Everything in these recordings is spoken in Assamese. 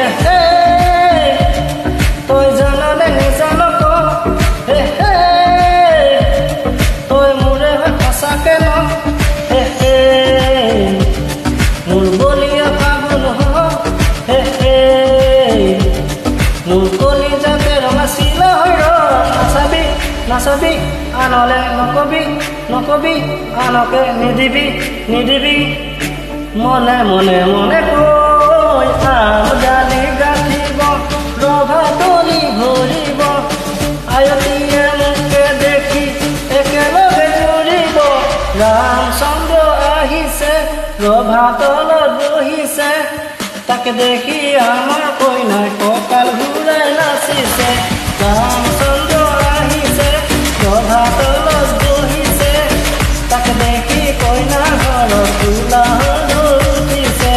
হে হে তই জাননে নিজান ক হে হে তই মোৰে হয় সঁচাকে ন হে হে মোৰ বলিয়া ফাগুন হে হে মোৰ কলিজাতে ৰঙা চিলা হৈ নাচাবি নাচাবি আনলে নকবি নকবি আনকে নিদিবি নিদিবি মনে মনে মনে কৈ আমদানি গাঠিব ৰভা তলি ভৰিব আয়তীয়ে মোকে দেখি একেলগে জুৰিব ৰামচন্দ্ৰ আহিছে ৰভা তলত বহিছে তাকে দেখি আমাৰ কইনাই কঁকাল ঘূৰাই নাচিছে ৰামচন্দ্ৰ আহিছে ৰভা তলত বহিছে তাকে দেখি কইনা ঘৰত তোলা উঠিছে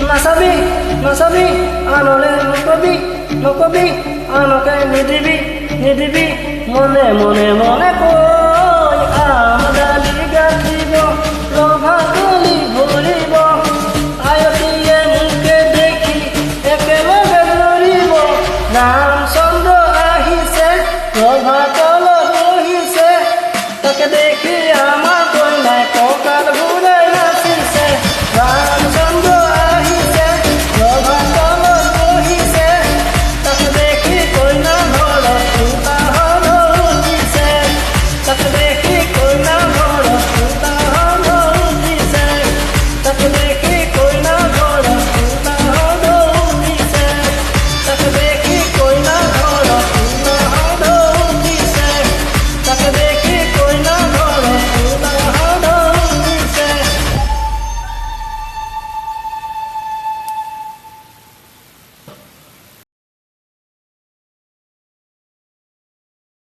নাচাবি নাচাবি আনলে নকবি নকবি আনকে নিদিবি নিদিবি মনে মনে মনে কৈ আমদানি গাঠিব ৰভা তলি ভৰিব আয়তীয়ে মোকে দেখি একেলগে ধৰিব ৰামচন্দ্ৰ আহিছে ৰভা তলত বহিছে তাকে দেখি আমাৰ কইনাই কঁকাল